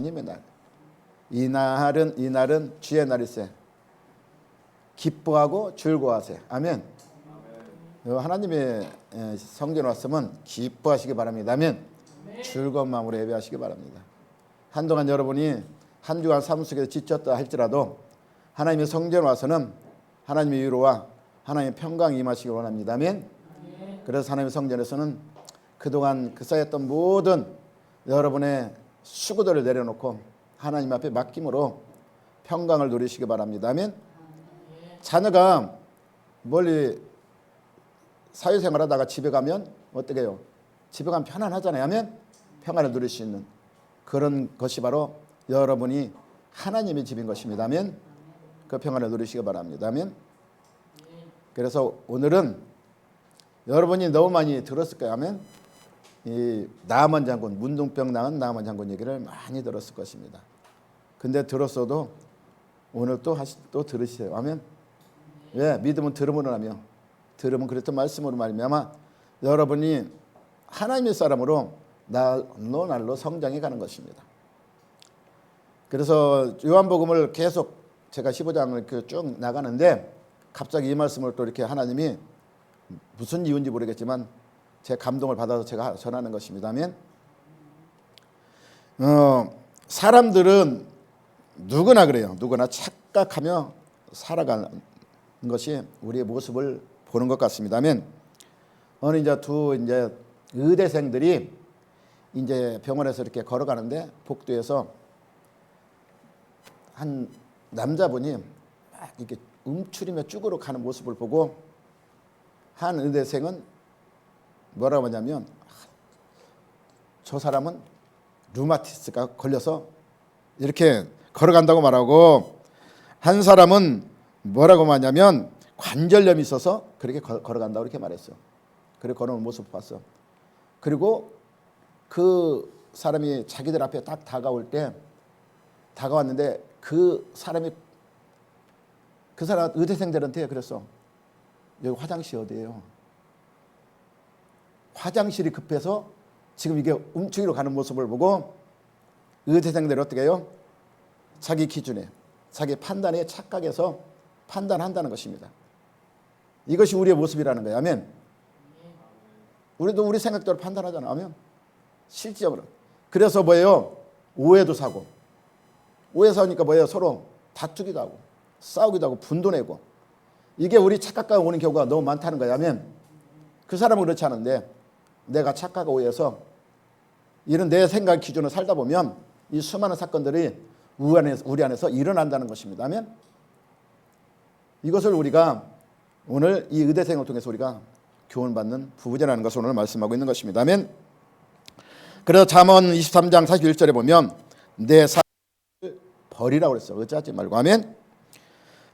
주님의 날. 이날은 주의 날이세. 기뻐하고 즐거워하세요. 아멘. 하나님의 성전에 왔으면 기뻐하시기 바랍니다. 아멘. 즐거운 마음으로 예배하시기 바랍니다. 한동안 여러분이 한 주간 삶 속에서 지쳤다 할지라도 하나님의 성전에 와서는 하나님의 위로와 하나님의 평강이 임하시기 원합니다. 아멘. 그래서 하나님의 성전에서는 그동안 그 쌓였던 모든 여러분의 수고들을 내려놓고 하나님 앞에 맡김으로 평강을 누리시기 바랍니다. 아멘. 자녀가 멀리 사회생활하다가 집에 가면 어떻게 해요? 집에 가면 편안하잖아요. 아멘. 평안을 누릴 수 있는 그런 것이 바로 여러분이 하나님의 집인 것입니다. 아멘. 그 평안을 누리시기 바랍니다. 아멘. 그래서 오늘은 여러분이 너무 많이 들었을 거예요. 아멘. 이 나아만 장군, 문둥병 나은 나아만 장군 얘기를 많이 들었을 것입니다. 근데 들었어도 오늘 또 들으세요. 아멘. 왜? 믿음은 들음으로 하며 들으면 그랬던 말씀으로 말미암아 여러분이 하나님의 사람으로 날로 성장해 가는 것입니다. 그래서 요한복음을 계속 제가 15장을 이렇게 쭉 나가는데 갑자기 이 말씀을 또 이렇게 하나님이 무슨 이유인지 모르겠지만 제 감동을 받아서 제가 전하는 것입니다. 아멘. 사람들은 누구나 그래요. 누구나 착각하며 살아가는 것이 우리의 모습을 보는 것 같습니다. 아멘. 어느 두 의대생들이 이제 병원에서 이렇게 걸어가는데 복도에서 한 남자분이 막 이렇게 움츠리며 쭈그러 가는 모습을 보고 한 의대생은 뭐라고 하냐면 저 사람은 류마티스가 걸려서 이렇게 걸어간다고 말하고 한 사람은 뭐라고 하냐면 관절염이 있어서 그렇게 걸어간다고 이렇게 말했어. 그리고 걸어오는 모습을 봤어. 그리고 그 사람이 자기들 앞에 딱 다가왔는데 그 사람 의대생들한테 그랬어. 여기 화장실 어디예요? 화장실이 급해서 지금 이게 움츠리러 가는 모습을 보고 의대생들이 어떻게 해요? 자기 기준에 자기 판단에 착각해서 판단한다는 것입니다. 이것이 우리의 모습이라는 거예요. 아멘. 우리도 우리 생각대로 판단하잖아. 아멘. 실질적으로. 그래서 뭐예요? 오해도 사고. 오해 사니까 뭐예요? 서로 다투기도 하고 싸우기도 하고 분도 내고. 이게 우리 착각과 오는 경우가 너무 많다는 거예요. 아멘. 그 사람은 그렇지 않은데 내가 착각과 오해해서 이런 내 생각 기준으로 살다 보면 이 수많은 사건들이 우리 안에서 일어난다는 것입니다. 아멘. 이것을 우리가 오늘 이 의대생을 통해서 우리가 교훈받는 부부제라는 것을 오늘 말씀하고 있는 것입니다. 아멘. 그래서 잠언 23장 41절에 보면 내 사랑을 버리라고 그랬어. 어찌하지 말고. 아멘.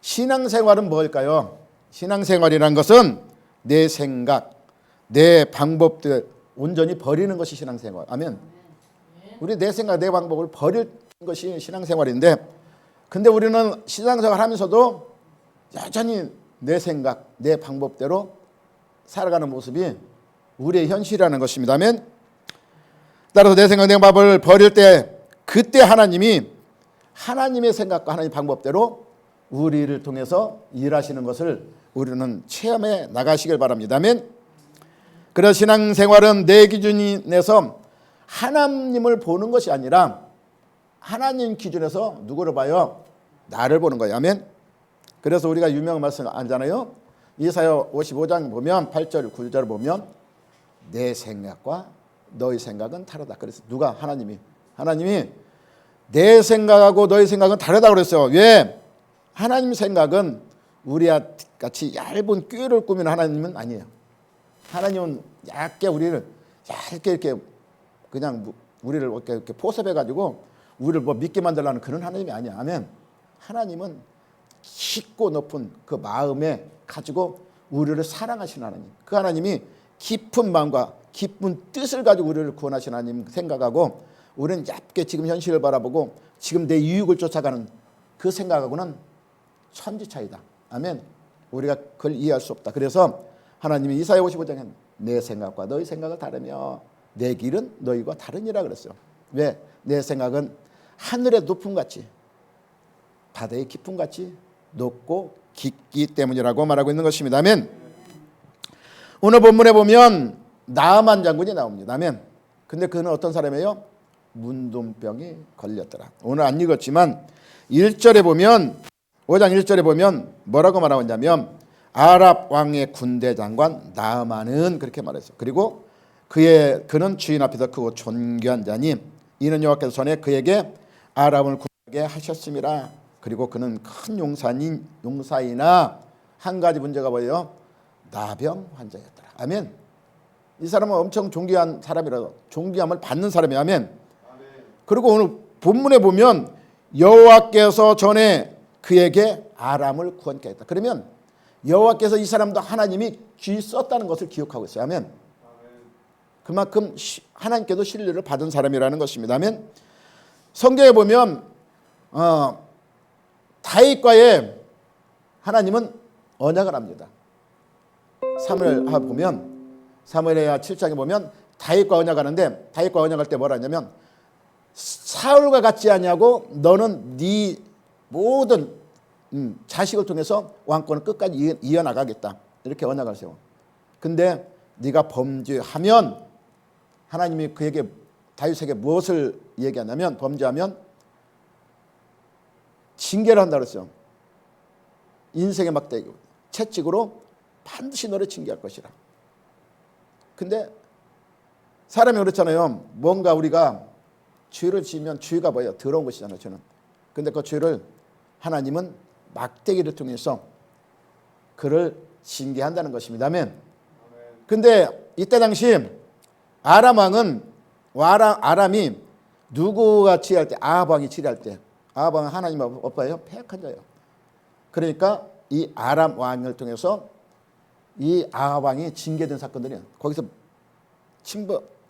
신앙생활은 뭘까요? 신앙생활이란 것은 내 생각, 내 방법들 온전히 버리는 것이 신앙생활. 아멘. 우리 내 생각, 내 방법을 버릴 것이 신앙생활인데 근데 우리는 신앙생활 하면서도 여전히 내 생각, 내 방법대로 살아가는 모습이 우리의 현실이라는 것입니다. 아멘. 따라서 내 생각, 내 방법을 버릴 때 그때 하나님이 하나님의 생각과 하나님의 방법대로 우리를 통해서 일하시는 것을 우리는 체험해 나가시길 바랍니다. 아멘. 그래서 신앙생활은 내 기준이 내서 하나님을 보는 것이 아니라 하나님 기준에서 누구를 봐요? 나를 보는 거예요. 아멘. 그래서 우리가 유명한 말씀 알잖아요. 이사야 55장 보면 8절 9절을 보면 내 생각과 너희 생각은 다르다. 그래서 누가? 하나님이 내 생각하고 너희 생각은 다르다고 그랬어요. 왜? 하나님 생각은 우리와 같이 얇은 꾀를 꾸미는 하나님은 아니에요. 하나님은 얇게 우리를 얇게 이렇게 그냥 우리를 이렇게 포섭해가지고 우리를 뭐 믿게 만들라는 그런 하나님이 아니야. 아멘. 하나님은 깊고 높은 그 마음에 가지고 우리를 사랑하시는 하나님. 그 하나님이 깊은 마음과 깊은 뜻을 가지고 우리를 구원하시는 하나님 생각하고 우리는 얇게 지금 현실을 바라보고 지금 내 유익을 쫓아가는 그 생각하고는 천지 차이다. 아멘. 우리가 그걸 이해할 수 없다. 그래서 하나님이 이사야 55장에 내 생각과 너희 생각은 다르며 내 길은 너희와 다르니라 그랬어요. 왜? 내 생각은 하늘의 높음 같이 바다의 깊음 같이 높고 깊기 때문이라고 말하고 있는 것입니다. 아멘. 오늘 본문에 보면 나아만 장군이 나옵니다. 아멘. 근데 그는 어떤 사람이에요? 문둥병이 걸렸더라. 오늘 안 읽었지만 1절에 보면 5장 1절에 보면 뭐라고 말하고 있냐면 아랍 왕의 군대 장관 나아만은 그렇게 말했어요. 그리고 그는 주인 앞에서 크고 존귀한 자니 이는 여호와께서 전에 그에게 아람을 구하게 하셨음이라. 그리고 그는 큰 용사이나 한 가지 문제가 뭐예요? 나병 환자였더라. 아멘. 이 사람은 엄청 존귀한 사람이라서 존귀함을 받는 사람이야. 아멘. 그리고 오늘 본문에 보면 여호와께서 전에 그에게 아람을 구원케 했다. 그러면 여호와께서 이 사람도 하나님이 귀 썼다는 것을 기억하고 있어요. 아멘. 그만큼 하나님께도 신뢰를 받은 사람이라는 것입니다. 아멘. 성경에 보면 다윗과의 하나님은 언약을 합니다. 사무엘하 보면 사무엘하 7장에 보면 다윗과 언약하는데 다윗과 언약할 때 뭐라 하냐면 사울과 같지 아니하고 너는 네 모든 자식을 통해서 왕권을 끝까지 이어나가겠다. 이렇게 언약을 세워. 근데 네가 범죄하면 하나님이 그에게 다윗에게 무엇을 얘기하냐면 범죄하면 징계를 한다고 그랬어요. 인생의 막대기 채찍으로 반드시 너를 징계할 것이라. 근데 사람이 그렇잖아요. 뭔가 우리가 죄를 지으면 죄가 뭐예요? 더러운 것이잖아요. 저는. 근데 그 죄를 하나님은 막대기를 통해서 그를 징계한다는 것입니다. 아멘. 근데 이때 당시 아람 왕은 아람이 누구가 치리할 때 아합 왕이 치리할 때 아합 왕은 하나님 오빠예요. 패역한 자예요. 그러니까 이 아람 왕을 통해서 이 아합 왕이 징계된 사건들이 거기서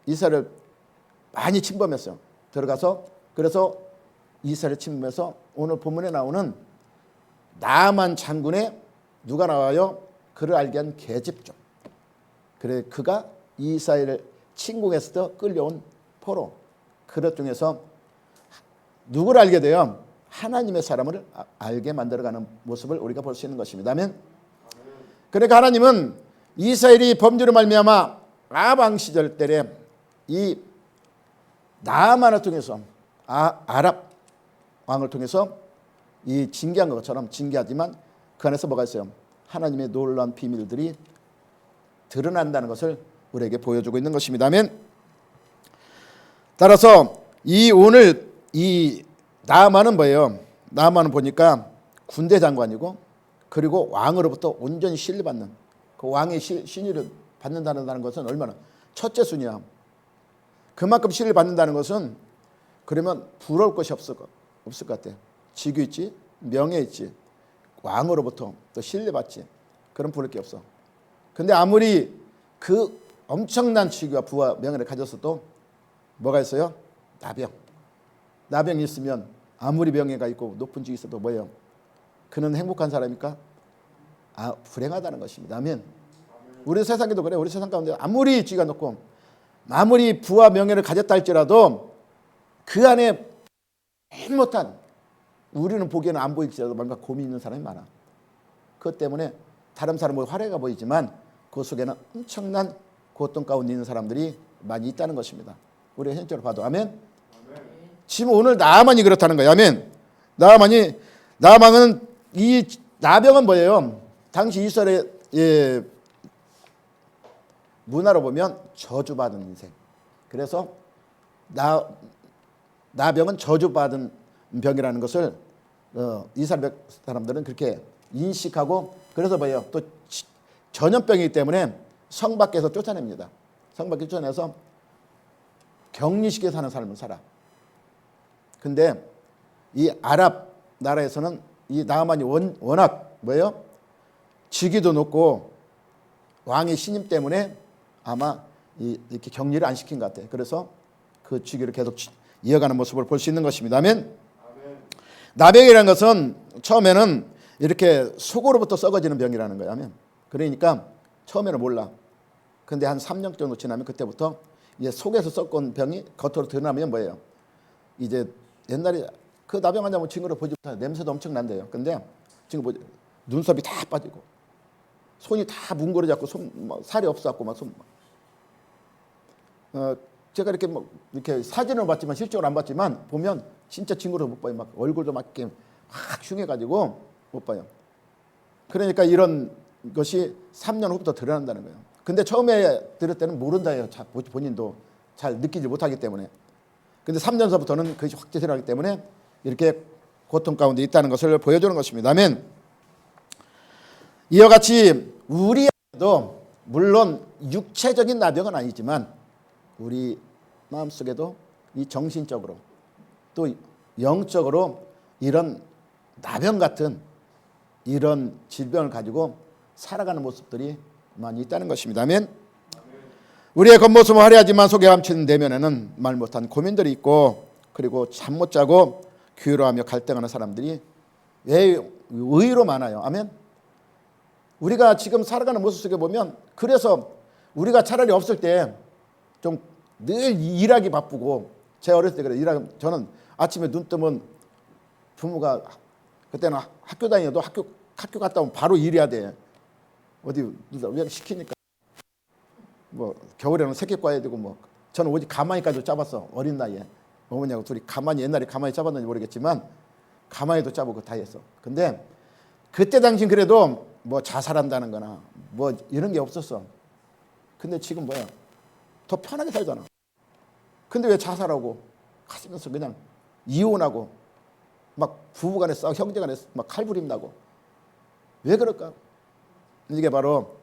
이스라엘을 많이 침범했어요. 들어가서 그래서 이스라엘 침범해서 오늘 본문에 나오는 나아만 장군의 누가 나와요? 그를 알게 한 계집종. 그래 그가 이스라엘을 침공했을 때 끌려온 포로. 그것 중에서 누구를 알게 돼요? 하나님의 사람을 알게 만들어가는 모습을 우리가 볼 수 있는 것입니다. 아멘. 그러니까 하나님은 이스라엘이 범죄로 말미암아 아합 왕 시절 때에 이 나아만을 통해서 아랍 왕을 통해서 이 징계한 것처럼 징계하지만 그 안에서 뭐가 있어요? 하나님의 놀라운 비밀들이 드러난다는 것을 우리에게 보여주고 있는 것입니다. 아멘. 따라서 오늘 이 나아만은 뭐예요? 나아만은 보니까 군대 장관이고 그리고 왕으로부터 온전히 신뢰받는 그 왕의 신의를 받는다는 것은 얼마나 첫째 순위야. 그만큼 신뢰를 받는다는 것은 그러면 부러울 것이 없을 것 같아. 직위 있지, 명예 있지, 왕으로부터 또 신뢰받지. 그런 부러울 게 없어. 근데 아무리 그 엄청난 직위와 부와 명예를 가졌어도 뭐가 있어요? 나병이 있으면 아무리 명예가 있고 높은 직이 있어도 뭐예요? 그는 행복한 사람입니까? 불행하다는 것입니다. 아멘. 우리 세상에도 그래. 우리 세상 가운데 아무리 직위가 높고 아무리 부와 명예를 가졌다 할지라도 그 안에 못한 우리는 보기에는 안 보일지라도 뭔가 고민 있는 사람이 많아. 그것 때문에 다른 사람은 화려가 보이지만 그 속에는 엄청난 고통 가운데 있는 사람들이 많이 있다는 것입니다. 우리가 현실적으로 봐도. 아멘. 지금 오늘 나아만이 그렇다는 거예요. 아멘. 나아만은 이 나병은 뭐예요? 당시 이스라엘의 문화로 보면 저주받은 인생. 그래서 나병은 저주받은 병이라는 것을 이스라엘 사람들은 그렇게 인식하고 그래서 뭐예요? 또 전염병이기 때문에 성 밖에서 쫓아냅니다. 성 밖에 쫓아내서 격리시켜 사는 삶을 살아. 근데 이 아랍 나라에서는 이 나아만이 워낙 뭐예요? 직위도 높고 왕의 신임 때문에 아마 이렇게 격리를 안 시킨 것 같아요. 그래서 그 직위를 계속 이어가는 모습을 볼 수 있는 것입니다. 아멘. 나병이라는 것은 처음에는 이렇게 속으로부터 썩어지는 병이라는 거예요. 아멘. 그러니까 처음에는 몰라. 근데 한 3년 정도 지나면 그때부터 이제 속에서 썩은 병이 겉으로 드러나면 뭐예요? 이제 옛날에 그 나병 환자 친구를 보지 못해요. 냄새도 엄청 난대요. 근데 지금 보지 눈썹이 다 빠지고 손이 다 뭉그러졌고 살이 없어갖고 막 제가 이렇게 뭐 이렇게 사진을 봤지만 실적으로 안 봤지만 보면 진짜 친구를 못 봐요. 막 얼굴도 막 이렇게 확 흉해가지고 못 봐요. 그러니까 이런 것이 3년 후부터 드러난다는 거예요. 근데 처음에 들을 때는 모른다예요. 본인도 잘 느끼지 못하기 때문에. 근데 3년서부터는 그것이 확 드러나기 때문에 이렇게 고통 가운데 있다는 것을 보여주는 것입니다. 아멘. 이와 같이 우리에게도 물론 육체적인 나병은 아니지만 우리 마음속에도 이 정신적으로 또 영적으로 이런 나병 같은 이런 질병을 가지고 살아가는 모습들이 많이 있다는 것입니다. 아멘. 우리의 겉모습은 화려하지만 속에 감춘 내면에는 말 못한 고민들이 있고 그리고 잠 못 자고 괴로워하며 갈등하는 사람들이 의외로 많아요. 아멘. 우리가 지금 살아가는 모습 속에 보면 그래서 우리가 차라리 없을 때 좀 늘 일하기 바쁘고 제 어렸을 때 그래. 저는 아침에 눈 뜨면 부모가 그때는 학교 다녀도 학교 갔다 오면 바로 일해야 돼. 어디 왜 시키니까 뭐 겨울에는 새끼 꽈야 되고 뭐 저는 오직 가마니까지 짜봤어. 어린 나이에 어머니하고 둘이 가마니 옛날에 가마니 짜봤는지 모르겠지만 가마니도 짜보고 다 했어. 근데 그때 당신 그래도 뭐 자살한다는 거나 뭐 이런 게 없었어. 근데 지금 뭐야 더 편하게 살잖아. 근데 왜 자살하고 가시면서 그냥 이혼하고 막 부부간에 싸우고 형제간에 막 칼부림 나고 왜 그럴까? 이게 바로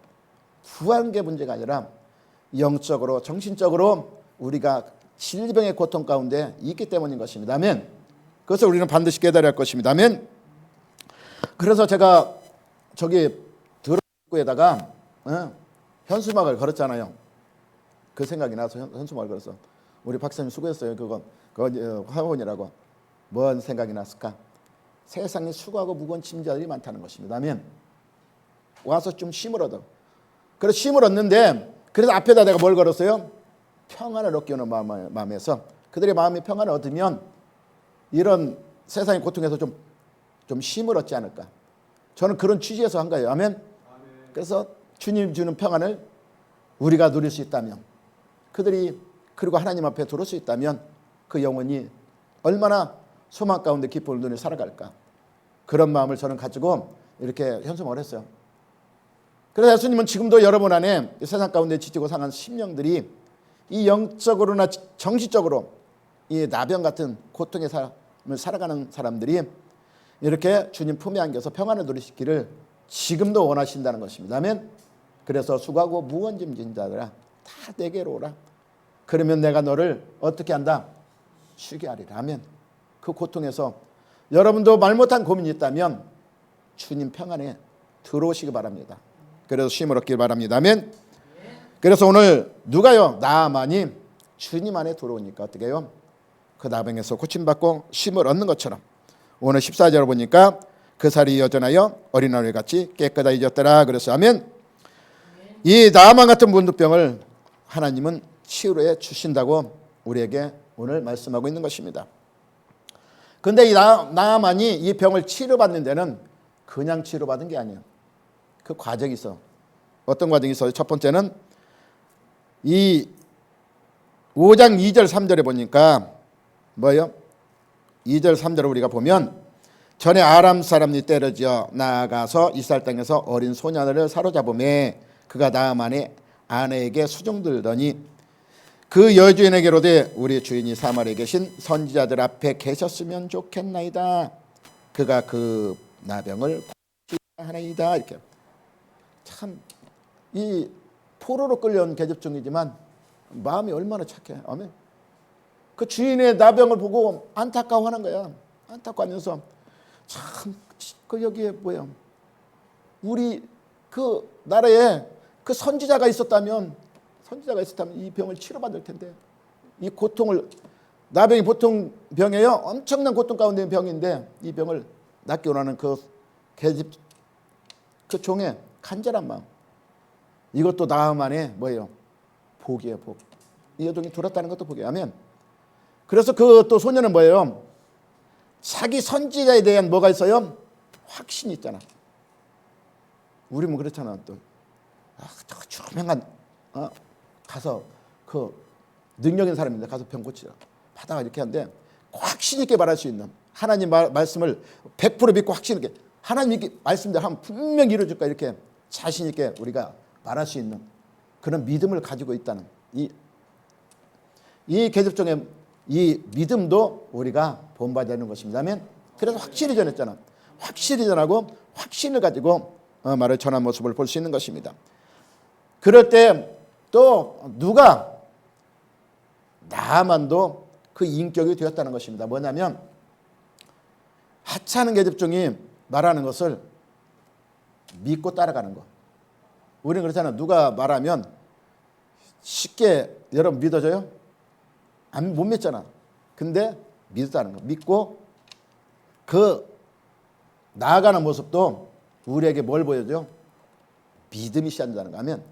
부한계 문제가 아니라 영적으로 정신적으로 우리가 질병의 고통 가운데 있기 때문인 것입니다. 아멘. 그것을 우리는 반드시 깨달아야 할 것입니다. 아멘. 그래서 제가 저기 드럼구에다가 현수막을 걸었잖아요. 그 생각이 나서 현수막을 걸었어. 우리 박사님 수고했어요. 그거 화원이라고. 뭔 생각이 났을까? 세상에 수고하고 무거운 짐자들이 많다는 것입니다. 아멘. 와서 좀 쉼을 얻어. 그래서 쉼을 얻는데 그래서 앞에다 내가 뭘 걸었어요? 평안을 얻기 위한 마음에서 그들의 마음이 평안을 얻으면 이런 세상의 고통에서 좀 쉼을 얻지 않을까. 저는 그런 취지에서 한 거예요. 아멘. 그래서 주님 주는 평안을 우리가 누릴 수 있다면 그들이 그리고 하나님 앞에 들어올 수 있다면 그 영혼이 얼마나 소망 가운데 기쁨을 누리며 살아갈까. 그런 마음을 저는 가지고 이렇게 현수막을 했어요. 그래서 예수님은 지금도 여러분 안에 세상 가운데 지치고 상한 심령들이 이 영적으로나 정신적으로 이 나병 같은 고통의 삶을 살아가는 사람들이 이렇게 주님 품에 안겨서 평안을 누리시기를 지금도 원하신다는 것입니다. 아멘. 그래서 수고하고 무거운 짐진 자들아 다 내게로 오라. 그러면 내가 너를 어떻게 한다? 쉬게 하리라. 아멘. 그 고통에서 여러분도 말 못한 고민이 있다면 주님 평안에 들어오시기 바랍니다. 그래서 쉼을 얻길 바랍니다. 아멘. 그래서 오늘 누가요? 나만이 주님 안에 들어오니까 어떻게 해요? 그 나병에서 고침받고 쉼을 얻는 것처럼 오늘 14절을 보니까 그 살이 여전하여 어린아이 같이 깨끗하여졌더라. 그래서 아멘. 이 나만 같은 문득병을 하나님은 치유해 주신다고 우리에게 오늘 말씀하고 있는 것입니다. 근데 이 나만이 이 병을 치료받는 데는 그냥 치료받은 게 아니에요. 그 과정이 있어. 어떤 과정이 있어요? 첫 번째는 이 5장 2절 3절에 보니까 뭐예요? 2절 3절을 우리가 보면 전에 아람 사람이 때려지어 나아가서 이스라엘 땅에서 어린 소년을 사로잡음에 그가 나아만의 아내에게 수종들더니 그 여주인에게로되 우리 주인이 사마리아에 계신 선지자들 앞에 계셨으면 좋겠나이다. 그가 그 나병을 하나이다. 이렇게 참 이 포로로 끌려온 계집종이지만 마음이 얼마나 착해. 아멘. 그 주인의 나병을 보고 안타까워하는 거야. 안타까워하면서 참 그 여기에 뭐야? 우리 그 나라에 그 선지자가 있었다면 이 병을 치료받을 텐데 이 고통을 나병이 보통 병이에요. 엄청난 고통 가운데 있는 병인데 이 병을 낫게 원하는 그 계집 그 종의 간절한 마음 이것도 나만의 뭐예요? 복이에요. 복. 이 여종이 돌았다는 것도 복이에요. 아멘. 그래서 그 또 소년은 뭐예요? 자기 선지자에 대한 뭐가 있어요? 확신이 있잖아. 우리 뭐 그렇잖아. 또 조명한 가서 그 능력 있는 사람인데 가서 병 고치라 받아가 이렇게 하는데 확신 있게 말할 수 있는 하나님 말씀을 100% 믿고 확신 있게 하나님 말씀대로 하면 분명히 이루어질 거야 이렇게 자신 있게 우리가 말할 수 있는 그런 믿음을 가지고 있다는 이 계집종의 이 믿음도 우리가 본받아야 되는 것입니다. 아멘. 그래서 확실히 전했잖아. 확실히 전하고 확신을 가지고 말을 전한 모습을 볼 수 있는 것입니다. 그럴 때 또 누가 나만도 그 인격이 되었다는 것입니다. 뭐냐면 하찮은 계집종이 말하는 것을 믿고 따라가는 거. 우리는 그렇잖아요. 누가 말하면 쉽게 여러분 믿어져요? 못 믿잖아. 근데 믿었다는 거. 믿고 그 나아가는 모습도 우리에게 뭘 보여줘요? 믿음이 있어야 된다는 거. 아멘.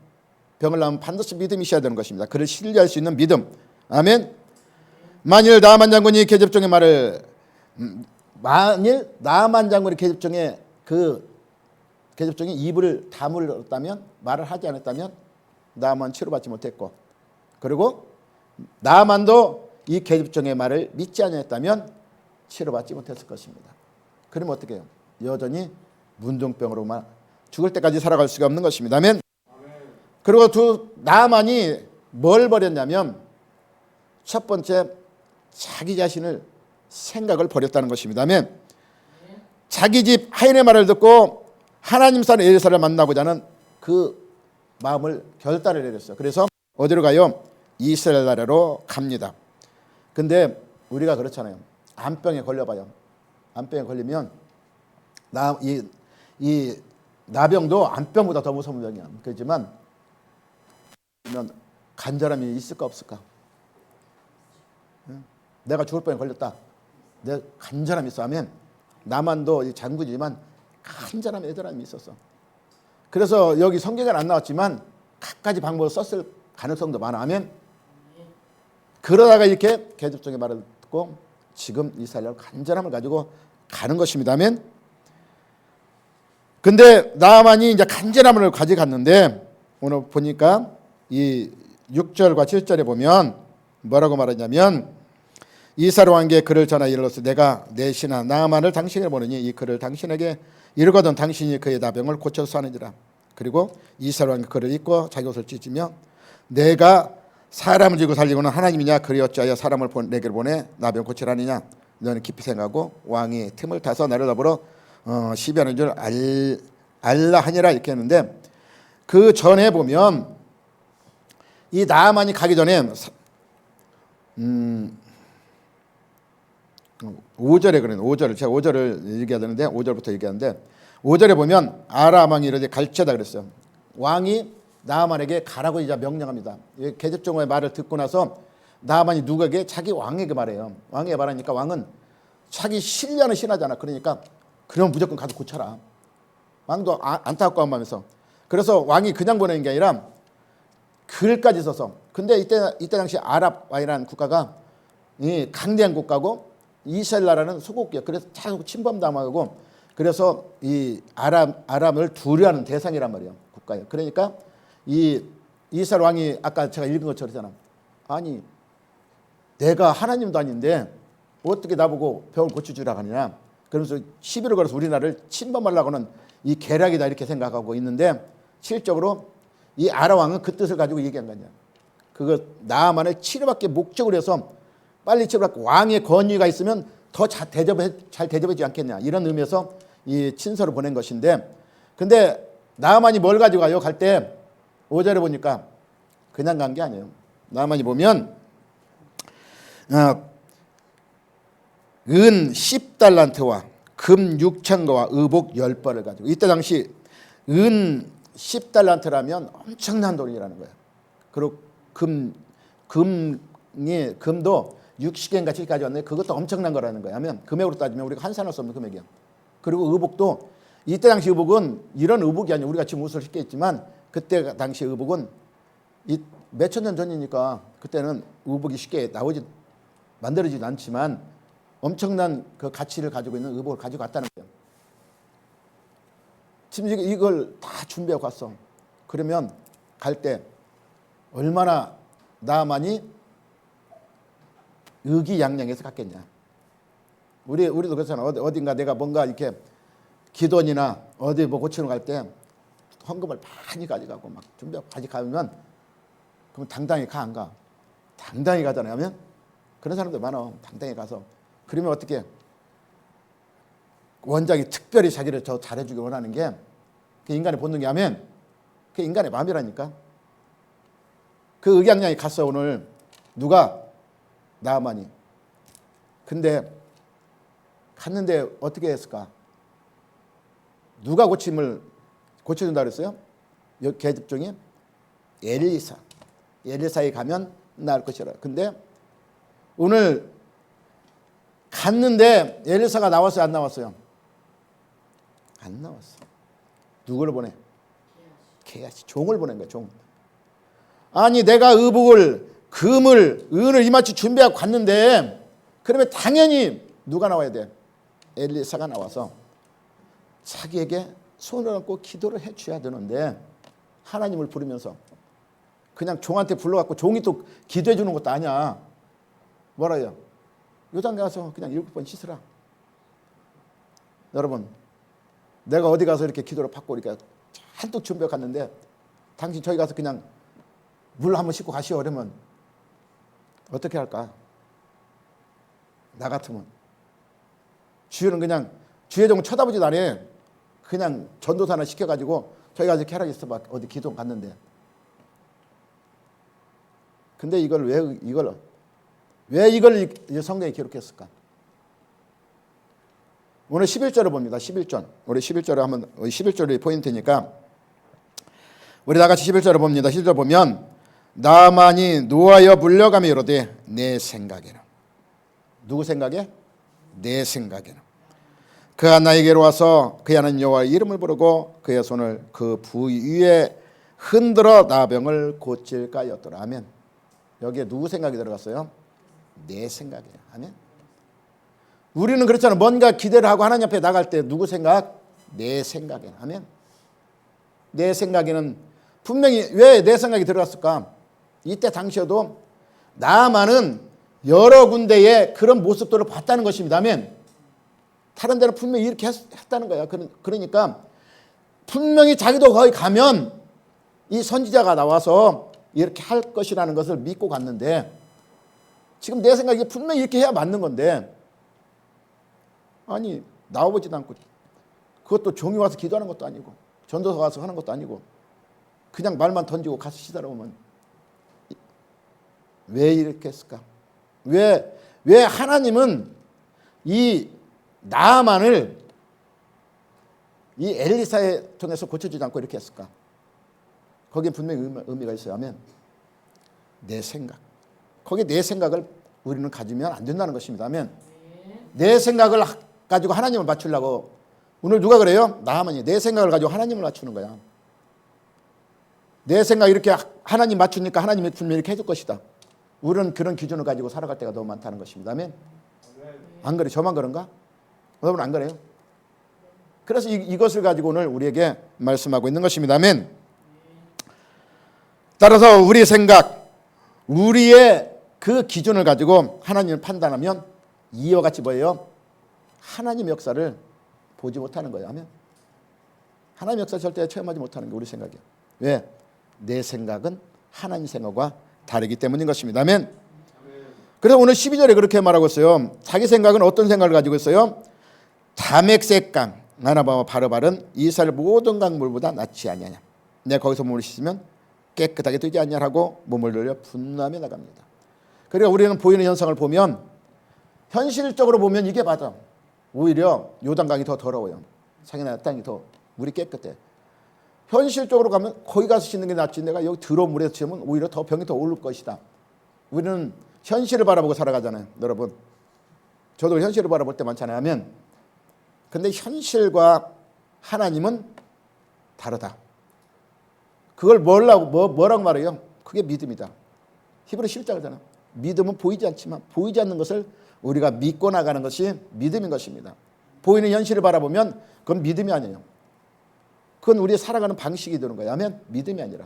병을 나면 반드시 믿음이 있어야 되는 것입니다. 그를 신뢰할 수 있는 믿음. 아멘. 만일 나만 장군이 계집종의 말을 만일 나만 장군이 계집종의 그 계집종이 입을 다물었다면 말을 하지 않았다면 나만 치료받지 못했고 그리고 나만도 이 계집종의 말을 믿지 않았다면 치료받지 못했을 것입니다. 그러면 어떻게 해요? 여전히 문둥병으로만 죽을 때까지 살아갈 수가 없는 것입니다. 아멘. 그리고 나만이 뭘 버렸냐면 첫 번째 자기 자신을 생각을 버렸다는 것입니다. 아멘. 자기 집 하인의 말을 듣고 하나님 사람 엘리사를 만나고자 하는 그 마음을 결단을 내렸어요. 그래서 어디로 가요? 이스라엘 나라로 갑니다. 근데 우리가 그렇잖아요. 암병에 걸려봐요. 암병에 걸리면 이 나병도 암병보다 더 무서운 병이야. 그렇지만 간절함이 있을까 없을까? 내가 죽을 뻔에 걸렸다. 내 간절함이 있어 하면 나만도 장군이지만 간절함 애절함이 있었어. 그래서 여기 성경에 안 나왔지만 갖가지 방법을 썼을 가능성도 많아. 아멘. 그러다가 이렇게 계집종의 말을 듣고 지금 이스라엘로 간절함을 가지고 가는 것입니다. 아멘. 근데 나만이 이제 간절함을 가져갔는데 오늘 보니까 이 6절과 7절에 보면 뭐라고 말하냐면 이스라엘 왕에게 글을 전하 이르러서 내가 내 신하 나만을 당신에게 보내니 이 글을 당신에게 이르거든 당신이 그의 나병을 고쳐서 하느니라. 그리고 이스라엘 왕이 글을 읽고 자기 옷을 찢으며 내가 사람을 지고 살리고는 하나님이냐 그리 어찌하여 사람을 내게로 보내 나병 고치라느냐. 너는 깊이 생각하고 왕이 틈을 타서 나를 더불어 시비하는 줄 알라 하니라 이렇게 했는데 그 전에 보면 이 나만이 가기 전에 5절에 그러는 5절을 제가 5절을 얘기해야 되는데 5절부터 얘기하는데 5절에 보면 아람 왕이 이르되 갈지어다 그랬어요. 왕이 나만에게 가라고 이제 명령합니다. 계집종의 말을 듣고 나서 나만이 누구에게 자기 왕에게 말해요. 왕에게 말하니까 왕은 자기 신뢰하는 신하잖아. 그러니까 그럼 무조건 가서 고쳐라. 왕도 안타까운 마음에서 그래서 왕이 그냥 보내는 게 아니라 글까지 써서 근데 이때 당시 아랍이라는 국가가 강대한 국가고 이스라엘 나라는 소국이야. 그래서 자꾸 침범당하고 그래서 이 아람을 두려워하는 대상이란 말이에요. 국가예요. 그러니까 이 이스라엘 왕이 아까 제가 읽은 것처럼 그러잖아. 아니 내가 하나님도 아닌데 어떻게 나보고 병을 고쳐주라 하느냐. 그러면서 시비를 걸어서 우리나라를 침범하려고는 이 계략이다 이렇게 생각하고 있는데 실적으로 이 아람 왕은 그 뜻을 가지고 얘기한 거냐. 그거 나만을 치료받기 목적으로 해서 빨리 치료받고 왕의 권위가 있으면 더 잘 대접하지 않겠냐. 이런 의미에서 이 친서를 보낸 것인데 근데 나만이 뭘 가지고 가요? 갈 때 5절에 보니까 그냥 간 게 아니에요. 나만이 보면 은 10달란트와 금 6,000거와 의복 10벌을 가지고 이때 당시 은 10달란트라면 엄청난 돈이라는 거예요. 그리고 금도 60개인가 7개까지 왔는데 그것도 엄청난 거라는 거예요. 하면 금액으로 따지면 우리가 환산할 수 없는 금액이에요. 그리고 의복도 이때 당시 의복은 이런 의복이 아니에요. 우리가 지금 옷을 쉽게 입지만 그때 당시 의복은 몇천 년 전이니까 그때는 의복이 쉽게 만들어지지 않지만 엄청난 그 가치를 가지고 있는 의복을 가지고 왔다는 거예요. 지금 이걸 다 준비하고 갔어. 그러면 갈 때 얼마나 나만이 의기양양해서 갔겠냐. 우리도 그렇잖아. 어딘가 내가 뭔가 이렇게 기도원이나 어디 뭐 고치러 갈 때 헌금을 많이 가져가고 막 준비하고 가져가면 그럼 당당히 가 안 가? 당당히 가잖아요. 하면 그런 사람들 많아. 당당히 가서 그러면 어떻게 원장이 특별히 자기를 더 잘해주기 원하는 게 그 인간의 본능이 하면 그 인간의 마음이라니까. 그 의기양양이 갔어 오늘. 누가? 나만이. 근데 갔는데 어떻게 했을까? 누가 고쳐준다 그랬어요? 계집 중에 엘리사에 가면 나을 것이라. 근데 오늘 갔는데 엘리사가 나왔어요? 안 나왔어요? 안 나왔어. 누구를 보내? 게하시. 종을 보낸 거야. 종. 아니 내가 의복을 금을 은을 이마치 준비하고 갔는데 그러면 당연히 누가 나와야 돼? 엘리사가 나와서 자기에게 손을 얹고 기도를 해줘야 되는데 하나님을 부르면서 그냥 종한테 불러갖고 종이 또 기도해 주는 것도 아니야. 뭐라요? 요단 가서 그냥 7번 씻으라. 여러분 내가 어디 가서 이렇게 기도를 받고 이렇게 한뚝 준비해 갔는데 당신 저기 가서 그냥 물 한번 씻고 가시오 그러면 어떻게 할까? 나 같으면 주유는 그냥 주의 종 쳐다보지도 않아. 그냥 전도사 하나 시켜가지고 저기 가서 이렇게 하라 있어봐. 어디 기도 갔는데. 근데 왜 이걸 성경에 기록했을까? 오늘 11절을 봅니다. 11절. 우리 11절을 한번 11절이 포인트니까 우리 다 같이 11절을 봅니다. 11절 보면 나만이 노하여 물려가며 이르되 내 생각에는. 누구 생각에? 내 생각에는. 그가 나에게로 와서 그의 하나님 여호와의 이름을 부르고 그의 손을 그 부위에 흔들어 나병을 고칠까 하였더라. 아멘. 여기에 누구 생각이 들어갔어요? 내 생각이에요. 아멘. 우리는 그렇잖아. 뭔가 기대를 하고 하나님 앞에 나갈 때 누구 생각? 내 생각이에요. 아멘. 내 생각에는 분명히 왜 내 생각이 들어갔을까? 이때 당시에도 나만은 여러 군데에 그런 모습들을 봤다는 것입니다. 아멘. 다른 데는 분명히 이렇게 했다는 거야. 그러니까 분명히 자기도 거기 가면 이 선지자가 나와서 이렇게 할 것이라는 것을 믿고 갔는데 지금 내 생각이 분명히 이렇게 해야 맞는 건데 아니 나와보지도 않고 그것도 종이 와서 기도하는 것도 아니고 전도사 와서 하는 것도 아니고 그냥 말만 던지고 가서 시달아 오면 왜 이렇게 했을까? 왜 하나님은 이 나만을 이 엘리사에 통해서 고쳐주지 않고 이렇게 했을까? 거기에 분명히 의미가 있어요. 하면 내 생각. 거기에 내 생각을 우리는 가지면 안 된다는 것입니다. 하면 내 생각을 가지고 하나님을 맞추려고 오늘 누가 그래요? 나만이 내 생각을 가지고 하나님을 맞추는 거야. 내 생각 이렇게 하나님 맞추니까 하나님이 분명히 이렇게 해줄 것이다. 우리는 그런 기준을 가지고 살아갈 때가 너무 많다는 것입니다. 아멘. 안 그래? 저만 그런가? 여러분 안 그래요? 그래서 이것을 가지고 오늘 우리에게 말씀하고 있는 것입니다. 아멘. 따라서 우리의 생각, 우리의 그 기준을 가지고 하나님을 판단하면 이와 같이 뭐예요? 하나님의 역사를 보지 못하는 거예요. 아멘. 하나님의 역사 절대 체험하지 못하는 게 우리 생각이에요. 왜? 내 생각은 하나님 생각과 다르기 때문인 것입니다. 아멘. 그래서 오늘 12절에 그렇게 말하고 있어요. 자기 생각은 어떤 생각을 가지고 있어요? 다맥색강 나나바와 바르바른 이스라엘 모든 강물보다 낫지 아니하냐. 내가 거기서 몸을 씻으면 깨끗하게 되지 않냐라고 몸을 돌려 분노하며 나갑니다. 그러니까 우리는 보이는 현상을 보면 현실적으로 보면 이게 맞아. 오히려 요단강이 더 더러워요. 상해나 땅이 더 물이 깨끗해. 현실적으로 가면 거기 가서 씻는 게 낫지 내가 여기 더러운 물에서 씻으면 오히려 더 병이 더 오를 것이다. 우리는 현실을 바라보고 살아가잖아요. 여러분 저도 현실을 바라볼 때 많잖아요. 하면 근데 현실과 하나님은 다르다. 그걸 뭐라고 말해요? 그게 믿음이다. 히브리 11장이잖아. 믿음은 보이지 않지만 보이지 않는 것을 우리가 믿고 나가는 것이 믿음인 것입니다. 보이는 현실을 바라보면 그건 믿음이 아니에요. 그건 우리의 살아가는 방식이 되는 거예요. 아멘. 믿음이 아니라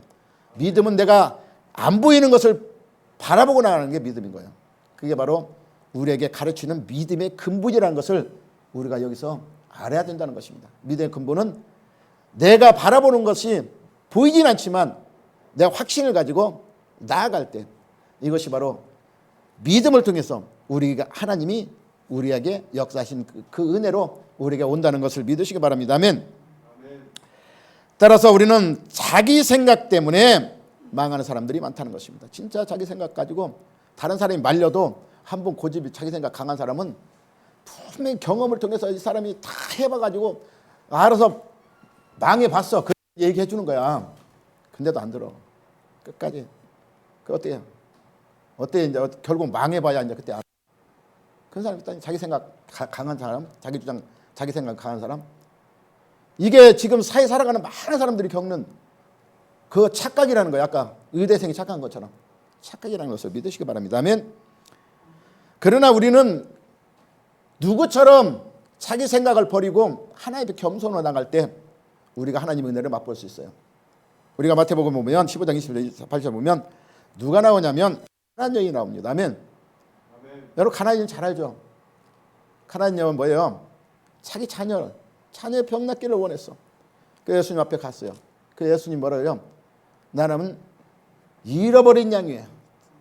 믿음은 내가 안 보이는 것을 바라보고 나가는 게 믿음인 거예요. 그게 바로 우리에게 가르치는 믿음의 근본이라는 것을 우리가 여기서 알아야 된다는 것입니다. 믿음의 근본은 내가 바라보는 것이 보이진 않지만 내가 확신을 가지고 나아갈 때 이것이 바로 믿음을 통해서 우리가 하나님이 우리에게 역사하신 그 은혜로 우리에게 온다는 것을 믿으시기 바랍니다. 아멘. 따라서 우리는 자기 생각 때문에 망하는 사람들이 많다는 것입니다. 진짜 자기 생각 가지고 다른 사람이 말려도 한번 고집이 자기 생각 강한 사람은 분명히 경험을 통해서 이 사람이 다 해봐가지고 알아서 망해봤어. 그 얘기해 주는 거야. 근데도 안 들어. 끝까지. 그 어때요? 어때 이제 결국 망해봐야 이제 그때 알아. 그런 사람 일단 자기 생각 강한 사람, 자기 주장, 자기 생각 강한 사람. 이게 지금 사회 살아가는 많은 사람들이 겪는 그 착각이라는 거예요. 아까 의대생이 착각한 것처럼 착각이라는 것을 믿으시기 바랍니다. 아멘. 그러나 우리는 누구처럼 자기 생각을 버리고 하나님의 겸손으로 나갈 때 우리가 하나님의 은혜를 맛볼 수 있어요. 우리가 마태복음 보면 15장 28절 보면 누가 나오냐면 가나안 여인이 나옵니다. 아멘. 여러분 가나안 여인 잘 알죠? 가나안 여인은 뭐예요? 자기 자녀의 병 낫기를 원했어. 그 예수님 앞에 갔어요. 그 예수님 뭐라 그래요? 나는 잃어버린 양이에요.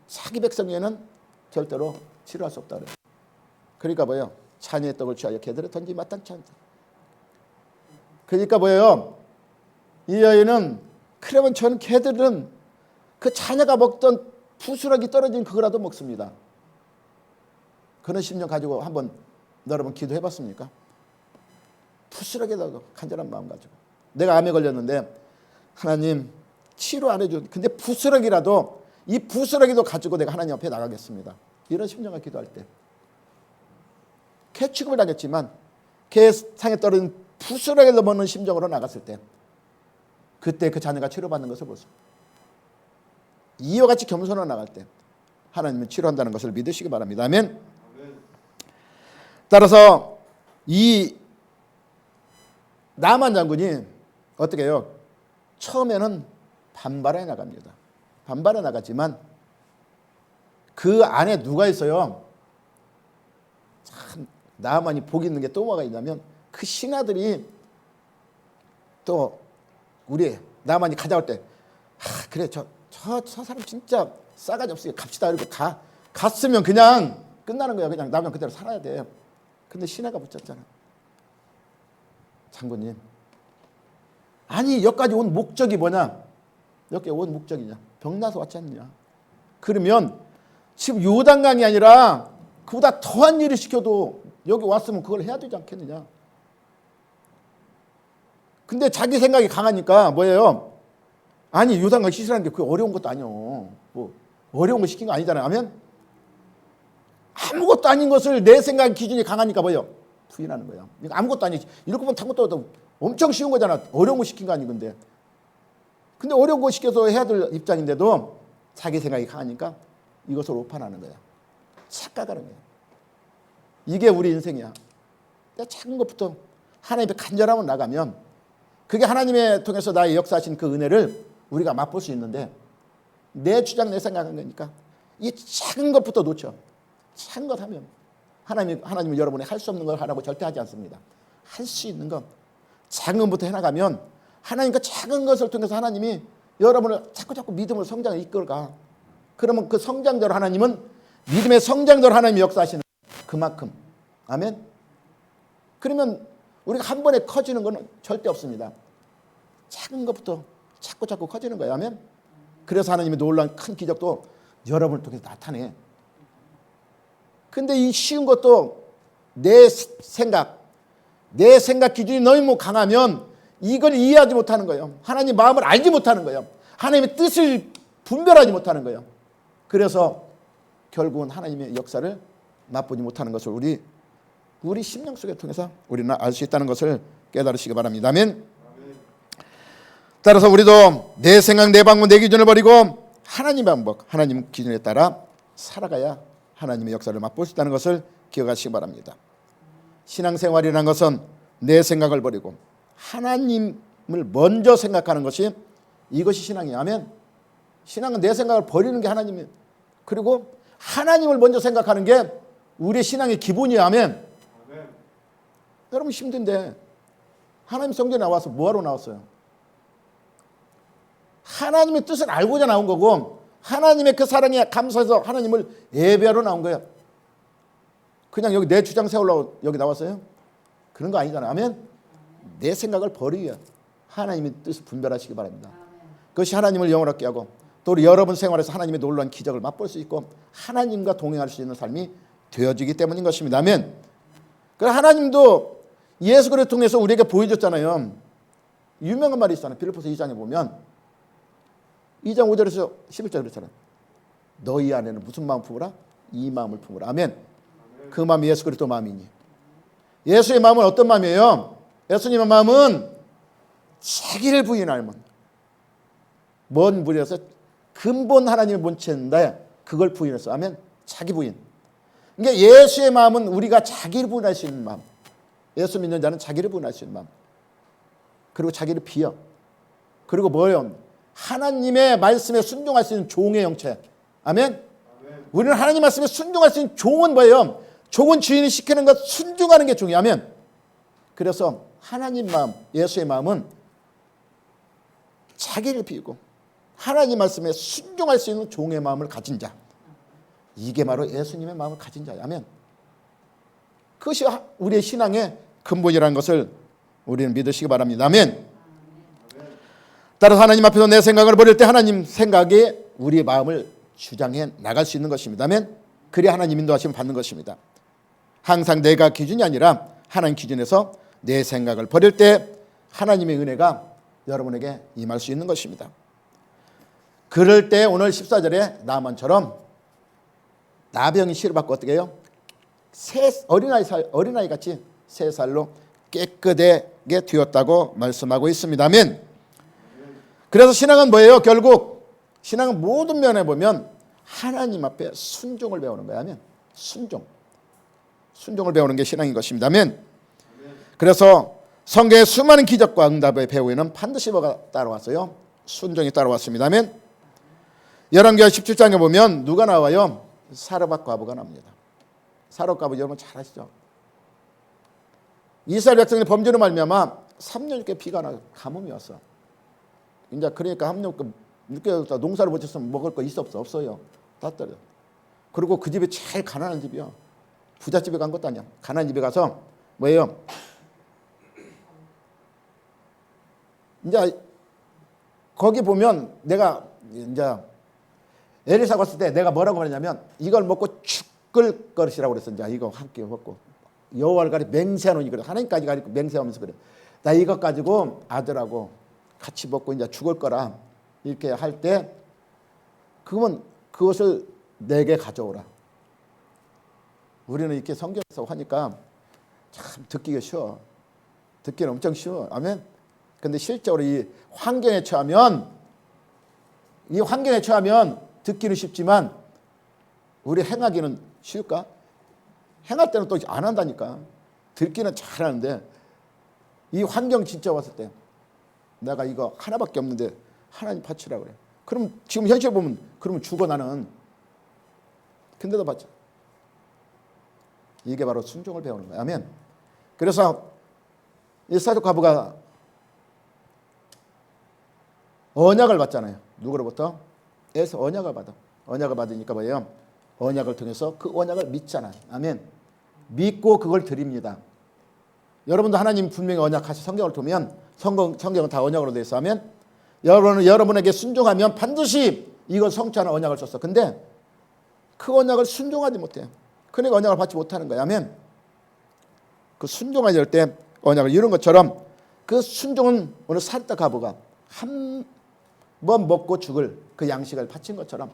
자기 백성에는 절대로 치료할 수 없다 그래요. 그러니까 뭐예요? 자녀의 떡을 취하여 개들에 던지 마땅치 않다. 그러니까 뭐예요? 이 여인은 그러면 전 개들은 그 자녀가 먹던 부스러기 떨어진 그거라도 먹습니다. 그런 심령 가지고 한번 여러분 기도해 봤습니까? 부스러기라도 간절한 마음 가지고 내가 암에 걸렸는데 하나님 치료 안 해줘. 근데 부스러기라도 이 부스러기도 가지고 내가 하나님 앞에 나가겠습니다. 이런 심령과 기도할 때 개 취급을 당했지만 개 상에 떨어진 부스러기를 먹는 심정으로 나갔을 때 그때 그 자녀가 치료받는 것을 보세요. 이와 같이 겸손으로 나갈 때 하나님은 치료한다는 것을 믿으시기 바랍니다. 아멘. 따라서 이 나만 장군이 어떻게 해요? 처음에는 반발해 나갑니다. 반발해 나갔지만 그 안에 누가 있어요? 참 나만이 복 있는 게 또 뭐가 있냐면 그 신하들이 또 우리 나만이 가져올 때 그래 저 사람 진짜 싸가지 없으니까 갑시다 이러고 갔으면 그냥 끝나는 거야. 그냥 나만 그대로 살아야 돼. 근데 신하가 붙였잖아. 장군님 아니 여기까지 온 목적이 뭐냐? 여기 온 목적이냐? 병나서 왔지 않느냐? 그러면 지금 요단강이 아니라 그보다 더한 일을 시켜도 여기 왔으면 그걸 해야 되지 않겠느냐? 근데 자기 생각이 강하니까 뭐예요? 아니 요단강 시설하는 게 그게 어려운 것도 아니요. 뭐 어려운 거 시킨 거 아니잖아요. 하면 아무것도 아닌 것을 내 생각 기준이 강하니까 뭐예요? 부인하는 거예요. 아무것도 아니지. 이렇게 보면 탐것도 엄청 쉬운 거잖아. 어려운 거 시킨 거 아니 근데 어려운 거 시켜서 해야 될 입장인데도 자기 생각이 강하니까 이것을 오판하는 거야. 착각하는 거야. 이게 우리 인생이야. 작은 것부터 하나님의 간절함으로 나가면 그게 하나님의 통해서 나의 역사하신 그 은혜를 우리가 맛볼 수 있는데 내 주장 내 생각한 거니까 이 작은 것부터 놓쳐. 작은 것 하면 하나님은 여러분이 할 수 없는 걸 하라고 절대 하지 않습니다. 할 수 있는 것 작은 것부터 해나가면 하나님 그 작은 것을 통해서 하나님이 여러분을 자꾸 믿음으로 성장을 이끌어가. 그러면 그 성장대로 하나님은 믿음의 성장대로 하나님이 역사하시는 그만큼. 아멘. 그러면 우리가 한 번에 커지는 건 절대 없습니다. 작은 것부터 자꾸 커지는 거예요. 아멘. 그래서 하나님의 놀라운 큰 기적도 여러분을 통해서 나타내. 근데 이 쉬운 것도 내 생각 기준이 너무 강하면 이걸 이해하지 못하는 거예요. 하나님 마음을 알지 못하는 거예요. 하나님의 뜻을 분별하지 못하는 거예요. 그래서 결국은 하나님의 역사를 맛보지 못하는 것을 우리 심령 속에 통해서 우리는 알 수 있다는 것을 깨달으시기 바랍니다. 아멘. 따라서 우리도 내 생각, 내 방법, 내 기준을 버리고 하나님 방법, 하나님 기준에 따라 살아가야 하나님의 역사를 맛볼 수 있다는 것을 기억하시기 바랍니다. 신앙생활이라는 것은 내 생각을 버리고 하나님을 먼저 생각하는 것이 이것이 신앙이에요. 아멘. 신앙은 내 생각을 버리는 게 하나님이에요. 그리고 하나님을 먼저 생각하는 게 우리의 신앙의 기본이에요. 아멘. 여러분 힘든데 하나님 성전에 나와서 뭐하러 나왔어요? 하나님의 뜻을 알고자 나온 거고 하나님의 그 사랑에 감사해서 하나님을 예배하러 나온 거예요. 그냥 여기 내 주장 세우려고 여기 나왔어요? 그런 거 아니잖아요. 아멘. 내 생각을 버리려 하나님의 뜻을 분별하시기 바랍니다. 그것이 하나님을 영원하게 하고 또 우리 여러분 생활에서 하나님의 놀라운 기적을 맛볼 수 있고 하나님과 동행할 수 있는 삶이 되어지기 때문인 것입니다. 아멘. 그래서 하나님도 예수 그리스도를 통해서 우리에게 보여줬잖아요. 유명한 말이 있잖아요. 빌립보서 2장에 보면 2장 5절에서 11절 그렇잖아요. 너희 안에는 무슨 마음 품으라? 이 마음을 품으라. 아멘. 그 마음이 예수 그리스도 마음이니. 예수의 마음은 어떤 마음이에요? 예수님의 마음은 자기를 부인하면 뭔 부인해서 근본 하나님의 본체인데 그걸 부인했어. 아멘. 자기 부인. 그러니까 예수의 마음은 우리가 자기를 부인할 수 있는 마음. 예수 믿는 자는 자기를 부인할 수 있는 마음. 그리고 자기를 비워. 그리고 뭐예요? 하나님의 말씀에 순종할 수 있는 종의 영체. 아멘. 우리는 하나님 말씀에 순종할 수 있는 종은 뭐예요? 종은 주인이 시키는 것 순종하는 게 종이에요. 아멘. 그래서 하나님 마음, 예수의 마음은 자기를 비우고 하나님 말씀에 순종할 수 있는 종의 마음을 가진 자. 이게 바로 예수님의 마음을 가진 자예요. 아멘. 그것이 우리의 신앙의 근본이라는 것을 우리는 믿으시기 바랍니다. 아멘. 따라서 하나님 앞에서 내 생각을 버릴 때 하나님 생각에 우리의 마음을 주장해 나갈 수 있는 것입니다. 아멘. 그래야 하나님 인도하심을 받는 것입니다. 항상 내가 기준이 아니라 하나님 기준에서 내 생각을 버릴 때 하나님의 은혜가 여러분에게 임할 수 있는 것입니다. 그럴 때 오늘 14절에 나만처럼 나병이 치료받고 어떻게 해요? 어린아이 같이 3살로 깨끗하게 되었다고 말씀하고 있습니다. 아멘. 그래서 신앙은 뭐예요? 결국 신앙은 모든 면에 보면 하나님 앞에 순종을 배우는 거예요. 아멘. 순종을 배우는 게 신앙인 것입니다. 아멘. 그래서 성경의 수많은 기적과 응답의 배후에는 반드시 뭐가 따라왔어요? 순종이 따라왔습니다. 아멘. 열왕기하 17장에 보면 누가 나와요? 사르밧 과부가 나옵니다. 사르밧 과부 여러분 잘 아시죠? 이스라엘 백성의 범죄로 말미암아 3년째 비가 나 가뭄이 왔어. 이제 그러니까 함령 늦게 농사를 못했으면 먹을 거 있어 없어요. 다 떨어. 그리고 그 집이 제일 가난한 집이요. 부잣집에 간 것도 아니야. 가난한 집에 가서 뭐예요? 이제 거기 보면 내가 이제 에리사 갔을 때 내가 뭐라고 말했냐면 이걸 먹고 죽을 것이라고 그랬어. 이제 이거 함께 먹고 여호와를 가리 맹세하노니 그래. 하나님까지 가리고 맹세하면서 그래. 나 이것 가지고 아들하고 같이 먹고 이제 죽을 거라 이렇게 할 때 그러면 그것을 내게 가져오라. 우리는 이렇게 성경에서 하니까 참 듣기가 쉬워. 듣기는 엄청 쉬워. 아멘. 근데 실제로 이 환경에 처하면 듣기는 쉽지만 우리 행하기는 쉬울까? 행할 때는 또 안 한다니까. 듣기는 잘하는데 이 환경 진짜 왔을 때 내가 이거 하나밖에 없는데 하나님 바치라 그래. 그럼 지금 현실 보면 그러면 죽어 나는. 근데도 바쳐. 이게 바로 순종을 배우는 거야. 아멘. 그래서 이 사르밧 과부가 언약을 받잖아요. 누구로부터? 에서 언약을 받아. 언약을 받으니까 뭐예요? 언약을 통해서 그 언약을 믿잖아요. 아멘. 믿고 그걸 드립니다. 여러분도 하나님 분명히 언약하시 성경을 보면 성경은 다 언약으로 되어 있어. 하면 여러분에게 순종하면 반드시 이걸 성취하는 언약을 줬어. 근데 그 언약을 순종하지 못해요. 그러니까 언약을 받지 못하는 거야. 아멘. 그 순종하지 할 때 언약을 이룬 것처럼 그 순종은 오늘 사르밧 과부가 한 번 먹고 죽을 그 양식을 바친 것처럼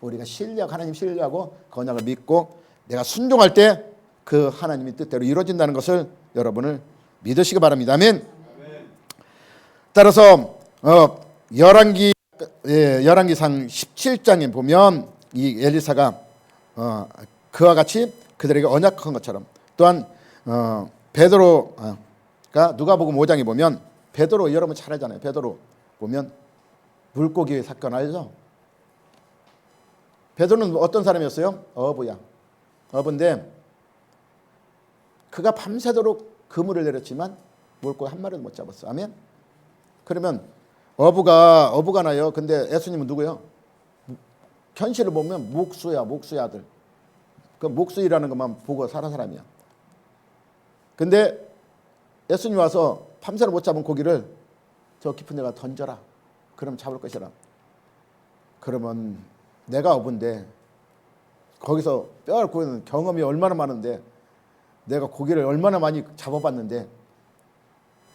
우리가 하나님 신뢰하고 그 언약을 믿고 내가 순종할 때 그 하나님의 뜻대로 이루어진다는 것을 여러분을 믿으시기 바랍니다. 아멘. 따라서 열왕기상 17장에 보면 이 엘리사가 그와 같이 그들에게 언약한 것처럼. 또한 베드로가 누가복음 5장에 보면 베드로 여러분 잘 알잖아요. 베드로 보면 물고기 사건 알죠? 베드로는 어떤 사람이었어요? 어부야. 어부인데 그가 밤새도록 그물을 내렸지만 물고기 한 마리도 못 잡았어. 아멘. 그러면 어부가 나요. 근데 예수님은 누구요? 현실을 보면 목수의 아들. 그 목수이라는 것만 보고 살아 사람이야. 근데 예수님 와서 밤새도록 못 잡은 고기를 저 깊은 데가 던져라. 그럼 잡을 것이라. 그러면 내가 어부인데 거기서 뼈를 구는 경험이 얼마나 많은데 내가 고기를 얼마나 많이 잡아봤는데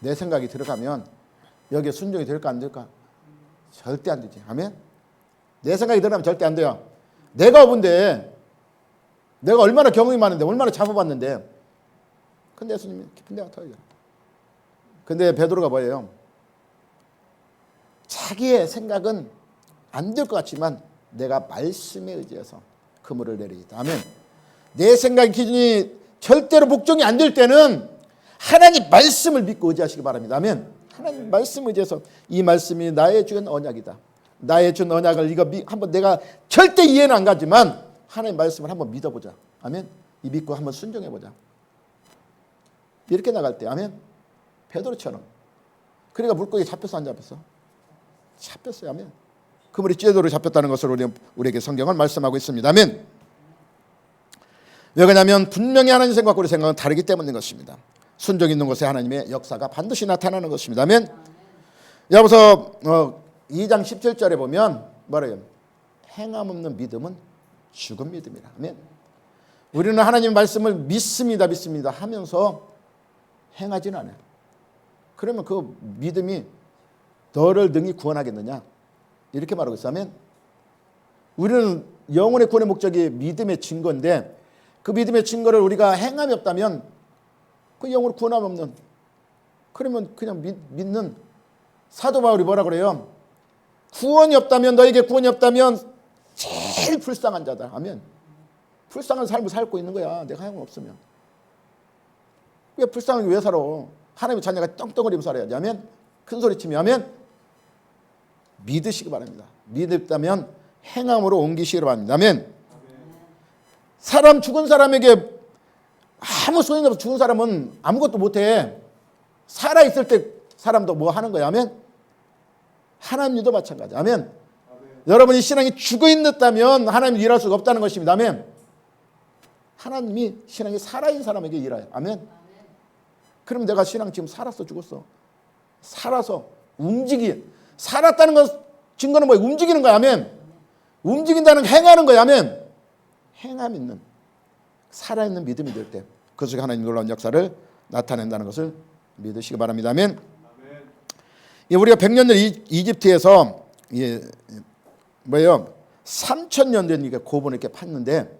내 생각이 들어가면 여기에 순종이 될까 안 될까? 절대 안 되지. 아멘? 내 생각이 들어가면 절대 안 돼요. 내가 어부인데 내가 얼마나 경험이 많은데 얼마나 잡아봤는데 근데 예수님이 깊은 데가 터져. 근데 베드로가 뭐예요? 자기의 생각은 안 될 것 같지만 내가 말씀에 의지해서 그물을 내리겠다. 아멘. 내 생각 기준이 절대로 복종이 안 될 때는 하나님 말씀을 믿고 의지하시기 바랍니다. 아멘. 하나님 말씀을 의지해서 이 말씀이 나의 준 언약이다. 나의 준 언약을 이거 한번 내가 절대 이해는 안 가지만 하나님 말씀을 한번 믿어보자. 아멘. 이 믿고 한번 순종해보자. 이렇게 나갈 때 아멘. 베드로처럼. 그러니까 물고기 잡혔어 안 잡혔어? 잡혔어요. 아멘. 그물이 쇠도로 잡혔다는 것을 우리에게 성경은 말씀하고 있습니다. 아멘. 왜 그러냐면 분명히 하나님 생각과 우리 생각은 다르기 때문인 것입니다. 순종 있는 곳에 하나님의 역사가 반드시 나타나는 것입니다. 아멘. 여기서 2장 17절에 보면 뭐래요? 행함 없는 믿음은 죽은 믿음이라. 아멘. 우리는 하나님 말씀을 믿습니다 하면서 행하지는 않아요. 그러면 그 믿음이 너를 능히 구원하겠느냐? 이렇게 말하고 있어요. 아멘. 우리는 영혼의 구원의 목적이 믿음의 증거인데 그 믿음의 증거를 우리가 행함이 없다면 그 영혼을 구원함 없는 그러면 그냥 믿는 사도 바울이 뭐라 그래요? 구원이 없다면 너에게 구원이 없다면 제일 불쌍한 자다. 아멘. 불쌍한 삶을 살고 있는 거야. 내가 행함 없으면. 왜 불쌍하게 왜 살아? 하나님의 자녀가 떵떵거리며 살아야지. 아멘. 큰 소리 치며 아멘. 믿으시기 바랍니다. 믿었다면 행함으로 옮기시기 바랍니다. 아멘. 사람 죽은 사람에게 아무 소용이 없어. 죽은 사람은 아무것도 못해. 살아있을 때 사람도 뭐 하는 거야. 아멘. 하나님도 마찬가지. 아멘. 여러분이 신앙이 죽어있다면 하나님이 일할 수가 없다는 것입니다. 아멘. 하나님이 신앙이 살아있는 사람에게 일해요. 아멘. 그럼 내가 신앙 지금 살았어 죽었어? 살아서 살았다는 것 증거는 뭐예요? 움직이는 거야. 아멘. 움직인다는 거 행하는 거야. 아멘. 행함 있는 살아있는 믿음이 될 때 그 속에 하나님 놀라운 역사를 나타낸다는 것을 믿으시기 바랍니다. 아멘. 우리가 100년 전 이집트에서 뭐예요? 3,000년 된 고분을 이렇게 팠는데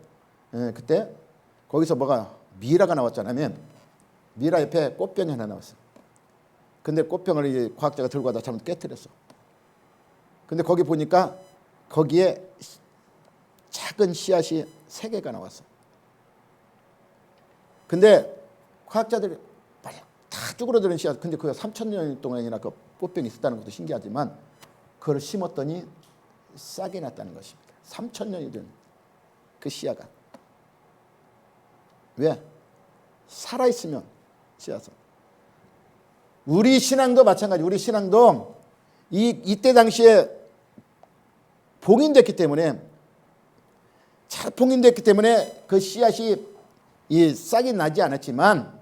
그때 거기서 뭐가 미라가 나왔잖아요. 아멘. 미라 옆에 꽃병이 하나 나왔어. 근데 꽃병을 과학자가 들고 가다 잘못 깨뜨렸어. 근데 거기 보니까 거기에 작은 씨앗이 3개가 나왔어. 근데 과학자들이 다 쭈그러드는 씨앗. 근데 그가 3,000년 동안이나 그 꽃병이 있었다는 것도 신기하지만 그걸 심었더니 싹이 났다는 것입니다. 3,000년이 된 그 씨앗가. 왜? 살아있으면 씨앗은. 우리 신앙도 마찬가지. 우리 신앙도 이때 당시에 봉인됐기 때문에 잘 봉인됐기 때문에 그 씨앗이 이 싹이 나지 않았지만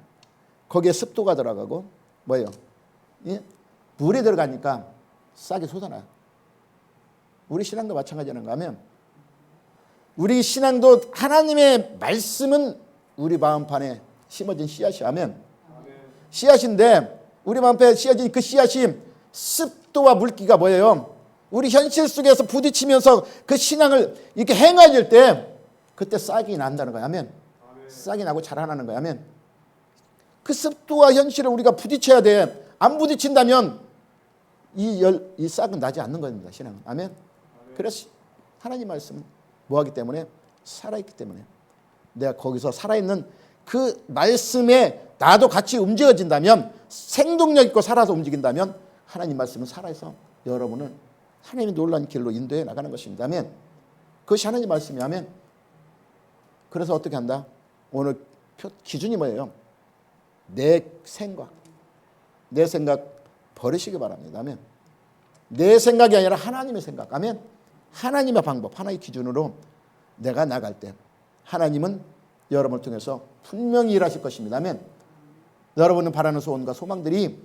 거기에 습도가 들어가고 뭐예요? 물이 들어가니까 싹이 솟아나요. 우리 신앙도 마찬가지라는 거 하면 우리 신앙도 하나님의 말씀은 우리 마음판에 심어진 씨앗이 하면 씨앗인데 우리 마음판에 씨앗인 그 씨앗이 습도와 물기가 뭐예요? 우리 현실 속에서 부딪히면서 그 신앙을 이렇게 행해질 때 그때 싹이 난다는 거야. 아멘. 싹이 나고 자라나는 거야. 아멘. 그 습도와 현실을 우리가 부딪혀야 돼. 안 부딪힌다면 이 싹은 나지 않는 겁니다. 신앙은. 아멘. 그래서 하나님 말씀은 뭐하기 때문에? 살아있기 때문에. 내가 거기서 살아있는 그 말씀에 나도 같이 움직여진다면, 생동력 있고 살아서 움직인다면 하나님 말씀은 살아서 여러분을 하나님의 놀라운 길로 인도해 나가는 것입니다. 아멘. 그것이 하나님 말씀이라면, 그래서 어떻게 한다? 오늘 기준이 뭐예요? 내 생각 버리시기 바랍니다. 아멘. 내 생각이 아니라 하나님의 생각. 아멘. 하나님의 방법, 하나의 기준으로 내가 나갈 때 하나님은 여러분을 통해서 분명히 일하실 것입니다. 아멘. 여러분은 바라는 소원과 소망들이